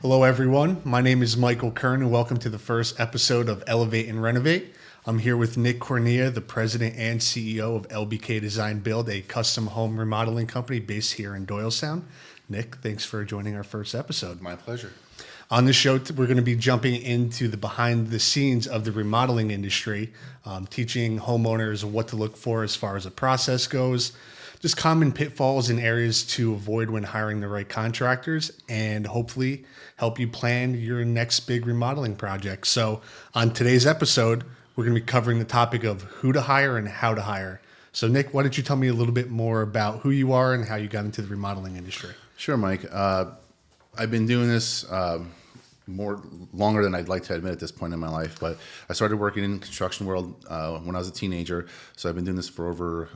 Hello, everyone. My name is Michael Kern, and welcome to the first episode of Elevate and Renovate. I'm here with Nick Cornea, the president and CEO of LBK Design Build, a custom home remodeling company based here in Doylestown. Nick, thanks for joining our first episode. My pleasure. On the show, we're going to be jumping into the behind the scenes of the remodeling industry, teaching homeowners what to look for as far as the process goes, just common pitfalls and areas to avoid when hiring the right contractors, and hopefully help you plan your next big remodeling project. So on today's episode, we're going to be covering the topic of who to hire and how to hire. So Nick, why don't you tell me a little bit more about who you are and how you got into the remodeling industry? Sure, Mike. I've been doing this longer than I'd like to admit at this point in my life, but I started working in the construction world when I was a teenager. So I've been doing this for over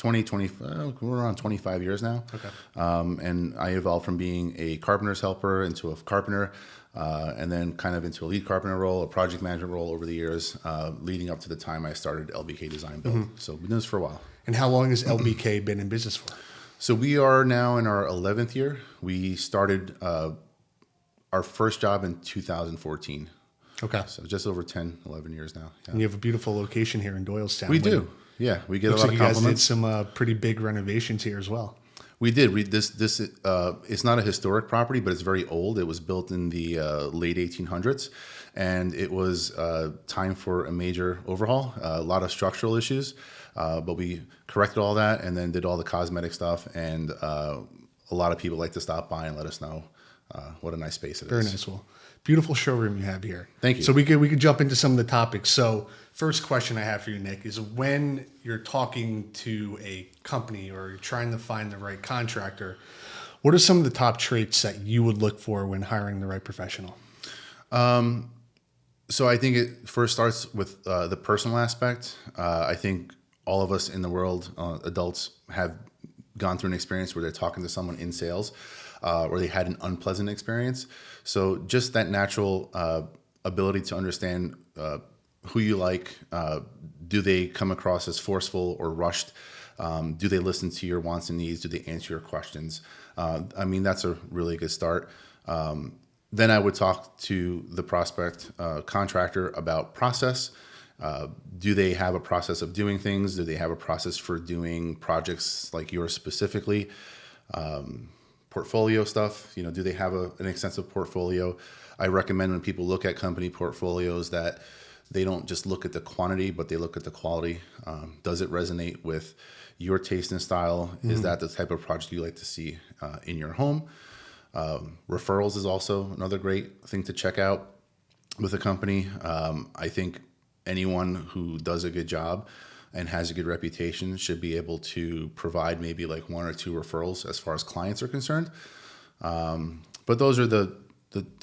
we're around 25 years now. Okay. And I evolved from being a carpenter's helper into a carpenter, and then kind of into a lead carpenter role, a project management role over the years, leading up to the time I started LBK Design Build. Mm-hmm. So we've been doing this for a while. And how long has LBK been in business for? So we are now in our 11th year. We started our first job in 2014. Okay. So just over 10, 11 years now. Yeah. And you have a beautiful location here in Doylestown. We do. Yeah, we get a lot of compliments. You guys did some pretty big renovations here as well. We did. This it's not a historic property, but it's very old. It was built in the late 1800s, and it was time for a major overhaul. A lot of structural issues, but we corrected all that and then did all the cosmetic stuff. And a lot of people like to stop by and let us know what a nice space it is. Very nice. Well, beautiful showroom you have here. Thank you. So we could jump into some of the topics. So first question I have for you, Nick, is when you're talking to a company or you're trying to find the right contractor, what are some of the top traits that you would look for when hiring the right professional? So I think it first starts with the personal aspect. I think all of us in the world, adults, have gone through an experience where they're talking to someone in sales, or they had an unpleasant experience. So just that natural ability to understand who you like. Do they come across as forceful or rushed? Do they listen to your wants and needs? Do they answer your questions? I mean, that's a really good start. Then I would talk to the prospect contractor about process. Do they have a process of doing things? Do they have a process for doing projects like yours specifically? Portfolio stuff, do they have an extensive portfolio? I recommend when people look at company portfolios that they don't just look at the quantity, but they look at the quality. Does it resonate with your taste and style? Mm-hmm. Is that the type of project you like to see in your home? Referrals is also another great thing to check out with a company. I think anyone who does a good job and has a good reputation should be able to provide maybe like one or two referrals as far as clients are concerned. But those are the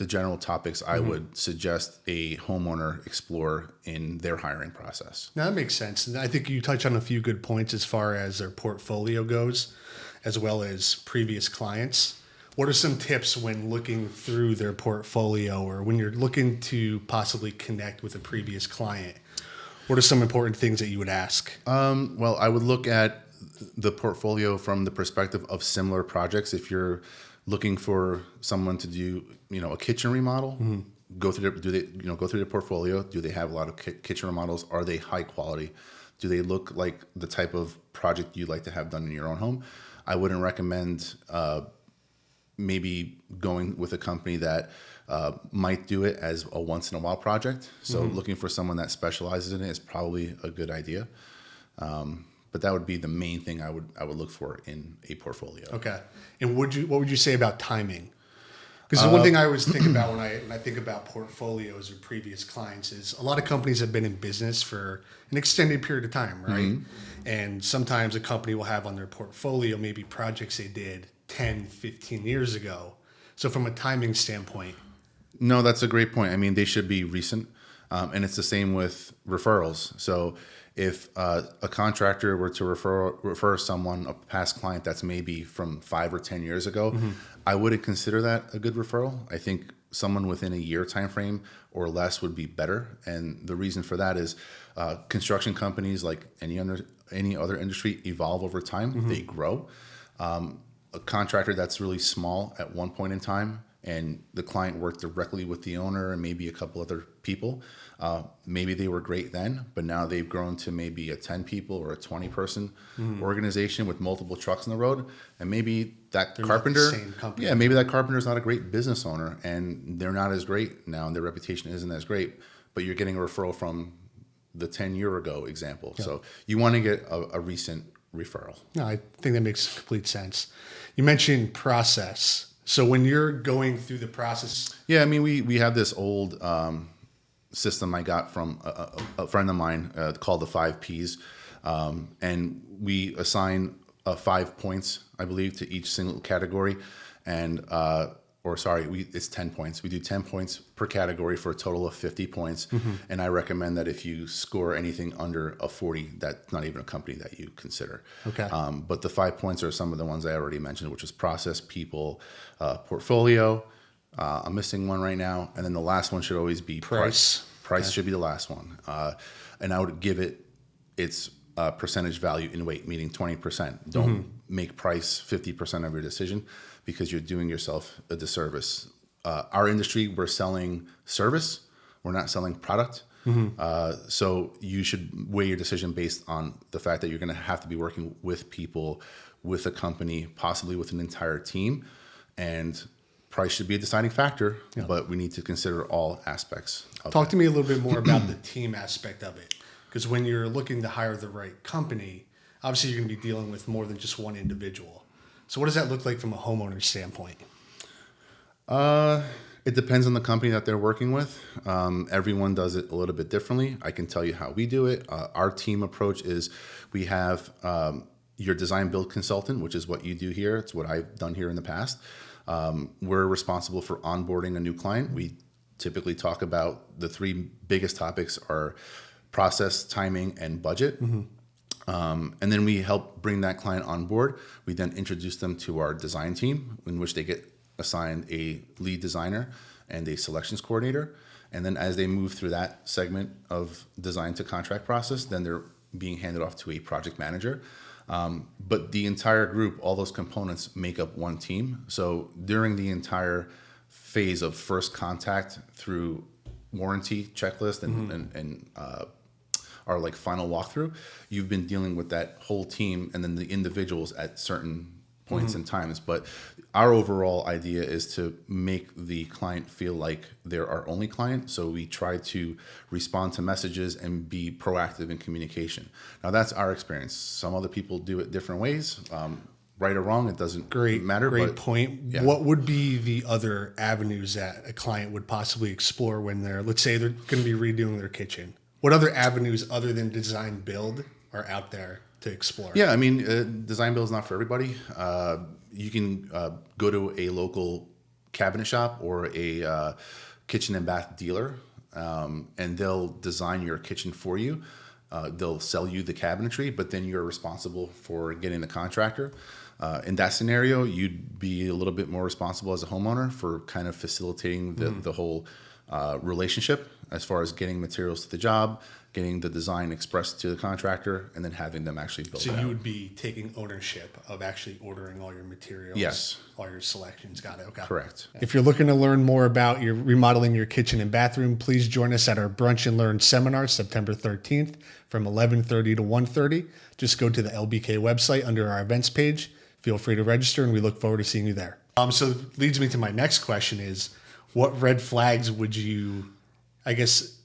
general topics I would suggest a homeowner explore in their hiring process. Now that makes sense. And I think you touch on a few good points as far as their portfolio goes, as well as previous clients. What are some tips when looking through their portfolio or when you're looking to possibly connect with a previous client? What are some important things that you would ask? Well, I would look at the portfolio from the perspective of similar projects. If you're looking for someone to do, a kitchen remodel, go through their portfolio. Do they have a lot of kitchen remodels? Are they high quality? Do they look like the type of project you'd like to have done in your own home? I wouldn't recommend maybe going with a company that might do it as a once in a while project. So looking for someone that specializes in it is probably a good idea. But that would be the main thing I would look for in a portfolio. Okay. And what would you say about timing? Because the one thing I always think about when I think about portfolios or previous clients is a lot of companies have been in business for an extended period of time, right? Mm-hmm. And sometimes a company will have on their portfolio maybe projects they did 10, 15 years ago. So from a timing standpoint. No, that's a great point. I mean, they should be recent. And it's the same with referrals. So if a contractor were to refer someone, a past client that's maybe from 5 or 10 years ago, I wouldn't consider that a good referral. I think someone within a year time frame or less would be better. And the reason for that is construction companies, like any other industry, evolve over time. They grow. A contractor that's really small at one point in time and the client worked directly with the owner and maybe a couple other people, maybe they were great then, but now they've grown to maybe a 10 people or a 20 person organization with multiple trucks on the road. And maybe that They're not carpenter, the same company. maybe that carpenter is not a great business owner and they're not as great now and their reputation isn't as great, but you're getting a referral from the 10-year ago example. So you want to get a recent referral. No, I think that makes complete sense. You mentioned process. So when you're going through the process, Yeah, I mean, we have this old system I got from a friend of mine called the 5 Ps. And we assign 5 points, I believe, to each single category. And, it's 10 points. We do 10 points per category for a total of 50 points. And I recommend that if you score anything under a 40, that's not even a company that you consider. Okay. But the 5 points are some of the ones I already mentioned, which is process, people, portfolio. I'm missing one right now. And then the last one should always be price. Price should be the last one. And I would give it its percentage value in weight, meaning 20%. Don't make price 50% of your decision because you're doing yourself a disservice. Our industry, we're selling service. We're not selling product. So you should weigh your decision based on the fact that you're going to have to be working with people, with a company, possibly with an entire team. And price should be a deciding factor, but we need to consider all aspects of talk to me a little bit more about the team aspect of it. Because when you're looking to hire the right company, obviously you're going to be dealing with more than just one individual. So what does that look like from a homeowner standpoint? It depends on the company that they're working with. Everyone does it a little bit differently. I can tell you how we do it. Our team approach is we have your design build consultant, which is what you do here. It's what I've done here in the past. We're responsible for onboarding a new client. We typically talk about the 3 biggest topics are process, timing, and budget. And then we help bring that client on board. We then introduce them to our design team, in which they get assigned a lead designer and a selections coordinator. And then as they move through that segment of design to contract process, then they're being handed off to a project manager. But the entire group, all those components make up one team. So during the entire phase of first contact through warranty checklist and our like final walkthrough, you've been dealing with that whole team and then the individuals at certain points and times. But our overall idea is to make the client feel like they're our only client. So we try to respond to messages and be proactive in communication. Now that's our experience. Some other people do it different ways. Right or wrong, it doesn't matter. Great point. Yeah. What would be the other avenues that a client would possibly explore when let's say they're going to be redoing their kitchen? What other avenues other than design build are out there to explore? Yeah, I mean, design build is not for everybody. You can go to a local cabinet shop or a kitchen and bath dealer, and they'll design your kitchen for you. They'll sell you the cabinetry, but then you're responsible for getting the contractor. In that scenario, you'd be a little bit more responsible as a homeowner for kind of facilitating the whole relationship as far as getting materials to the job, getting the design expressed to the contractor, and then having them actually build it out. So you would be taking ownership of actually ordering all your materials, Yes. all your selections. Got it. Okay. Correct. If you're looking to learn more about your remodeling your kitchen and bathroom, please join us at our Brunch and Learn seminar September 13th from 11:30 to 1:30. Just go to the LBK website under our events page. Feel free to register, and we look forward to seeing you there. So leads me to my next question is, what red flags would you, I guess,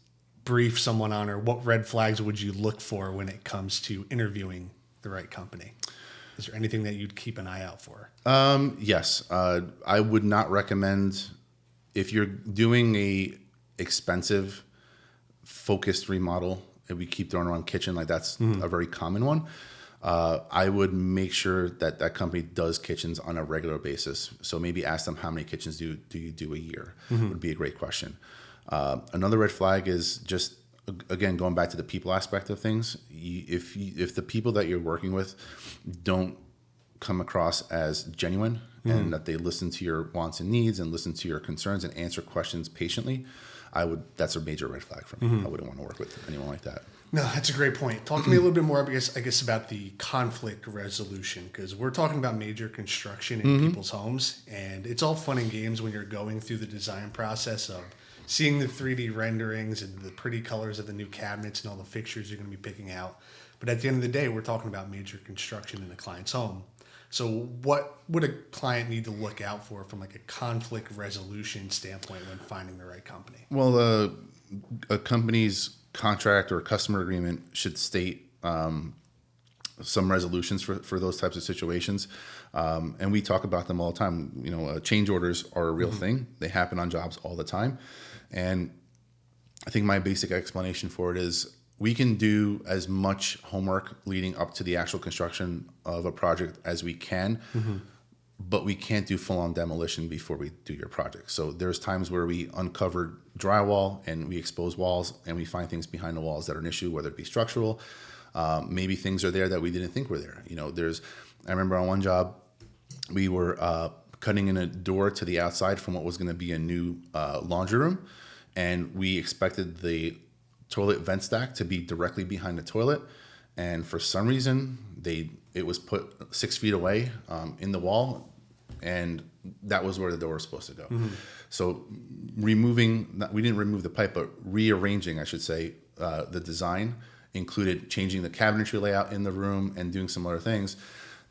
brief someone on, or what red flags would you look for when it comes to interviewing the right company? Is there anything that you'd keep an eye out for? Yes. I would not recommend, if you're doing a expensive focused remodel, and we keep throwing around kitchen, like that's a very common one. I would make sure that that company does kitchens on a regular basis. So maybe ask them how many kitchens do you do a year would be a great question. Another red flag is just, again, going back to the people aspect of things. If the people that you're working with don't come across as genuine and that they listen to your wants and needs and listen to your concerns and answer questions patiently, that's a major red flag for me. I wouldn't want to work with anyone like that. No, that's a great point. Talk to me a little bit more, I guess about the conflict resolution, because we're talking about major construction in people's homes, and it's all fun and games when you're going through the design process of seeing the 3D renderings and the pretty colors of the new cabinets and all the fixtures you're going to be picking out. But at the end of the day, we're talking about major construction in a client's home. So what would a client need to look out for from like a conflict resolution standpoint when finding the right company? Well, a company's contract or customer agreement should state some resolutions for those types of situations. And we talk about them all the time. Change orders are a real thing. They happen on jobs all the time. And I think my basic explanation for it is we can do as much homework leading up to the actual construction of a project as we can, but we can't do full-on demolition before we do your project. So there's times where we uncover drywall and we expose walls and we find things behind the walls that are an issue, whether it be structural, maybe things are there that we didn't think were there. I remember on one job, we were cutting in a door to the outside from what was going to be a new laundry room, and we expected the toilet vent stack to be directly behind the toilet, and for some reason it was put 6 feet away in the wall, and that was where the door was supposed to go. So we didn't remove the pipe, but rearranging, I should say, the design included changing the cabinetry layout in the room and doing some other things.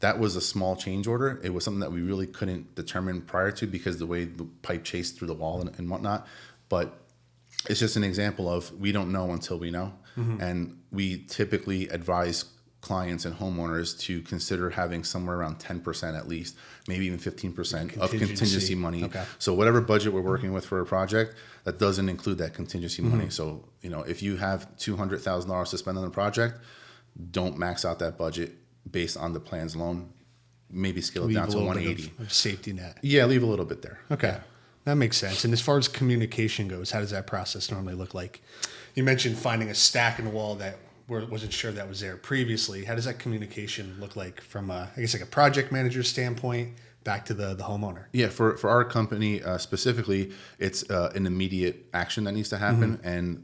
That was a small change order. It was something that we really couldn't determine prior to because the way the pipe chased through the wall and whatnot. But it's just an example of we don't know until we know. And we typically advise clients and homeowners to consider having somewhere around 10% at least, maybe even 15% of contingency money. Okay. So whatever budget we're working with for a project, that doesn't include that contingency money. So, if you have $200,000 to spend on the project, don't max out that budget based on the plans alone. Maybe scale it down to 180. Of safety net. Yeah, leave a little bit there. Okay. Yeah. That makes sense. And as far as communication goes, how does that process normally look like? You mentioned finding a stack in the wall that wasn't sure that was there previously. How does that communication look like from a project manager standpoint back to the homeowner? Yeah, for our company specifically, it's an immediate action that needs to happen. And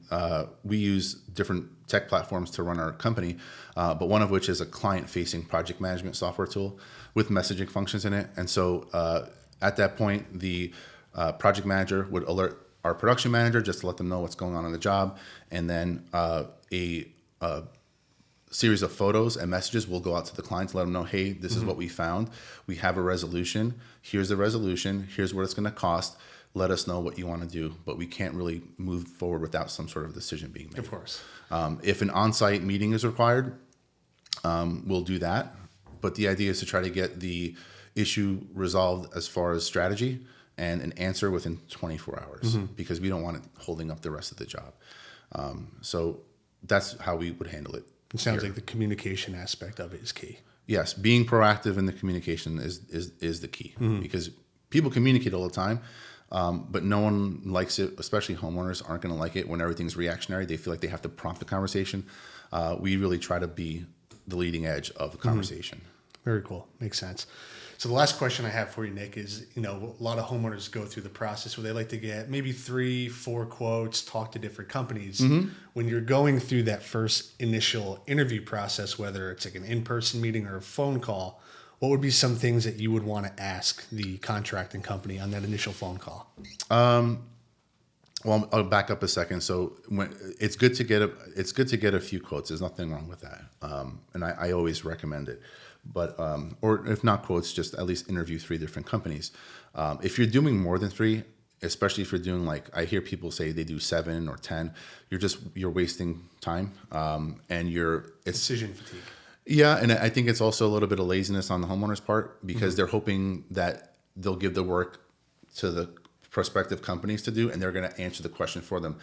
we use different tech platforms to run our company, but one of which is a client-facing project management software tool with messaging functions in it. And so at that point, the project manager would alert our production manager just to let them know what's going on the job. And then a series of photos and messages will go out to the client to let them know, hey, this is what we found. We have a resolution. Here's the resolution. Here's what it's going to cost. Let us know what you want to do. But we can't really move forward without some sort of decision being made. Of course. If an on-site meeting is required, we'll do that. But the idea is to try to get the issue resolved as far as strategy and an answer within 24 hours because we don't want it holding up the rest of the job. So that's how we would handle it. It sounds like the communication aspect of it is key. Yes, being proactive in the communication is the key because people communicate all the time, but no one likes it, especially homeowners aren't going to like it when everything's reactionary. They feel like they have to prompt the conversation. We really try to be the leading edge of the conversation. Very cool. Makes sense. So the last question I have for you, Nick, is, a lot of homeowners go through the process where they like to get maybe 3-4 quotes, talk to different companies. When you're going through that first initial interview process, whether it's like an in-person meeting or a phone call, what would be some things that you would want to ask the contracting company on that initial phone call? Well, I'll back up a second. So it's good to get a few quotes. There's nothing wrong with that, and I always recommend it. But or if not quotes, just at least interview 3 different companies. If you're doing more than 3, especially if you're doing I hear people say they do 7 or 10, you're wasting time, and it's decision fatigue. Yeah, and I think it's also a little bit of laziness on the homeowner's part because they're hoping that they'll give the work to the prospective companies to do, and they're going to answer the question for them.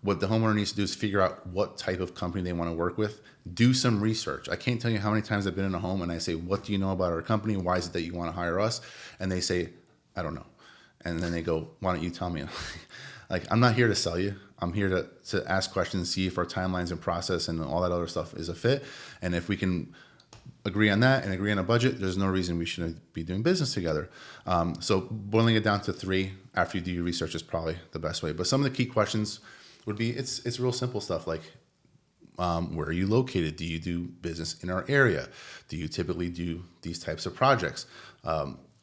What the homeowner needs to do is figure out what type of company they want to work with. Do some research. I can't tell you how many times I've been in a home and I say, what do you know about our company? Why is it that you want to hire us? And they say, I don't know. And then they go, why don't you tell me? I'm not here to sell you. I'm here to ask questions, see if our timelines and process and all that other stuff is a fit. And if we can agree on that and agree on a budget, there's no reason we shouldn't be doing business together. So boiling it down to 3 after you do your research is probably the best way. But some of the key questions would be, it's real simple stuff like, where are you located? Do you do business in our area? Do you typically do these types of projects?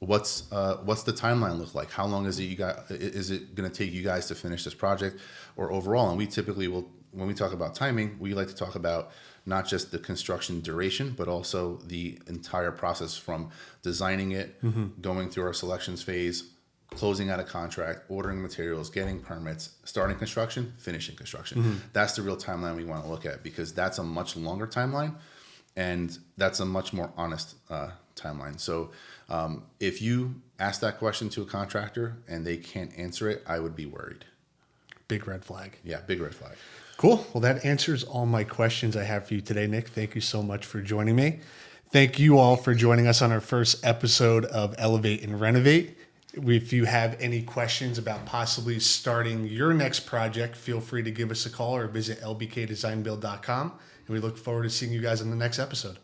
What's the timeline look like? How long is it going to take you guys to finish this project or overall? And we typically will, when we talk about timing, we like to talk about not just the construction duration, but also the entire process from designing it, going through our selections phase, closing out a contract, ordering materials, getting permits, starting construction, finishing construction. That's the real timeline we want to look at, because that's a much longer timeline and that's a much more honest timeline. So if you ask that question to a contractor and they can't answer it, I would be worried. Big red flag. Yeah, big red flag. Cool. Well, that answers all my questions I have for you today, Nick. Thank you so much for joining me. Thank you all for joining us on our first episode of Elevate and Renovate. If you have any questions about possibly starting your next project, feel free to give us a call or visit lbkdesignbuild.com. And we look forward to seeing you guys in the next episode.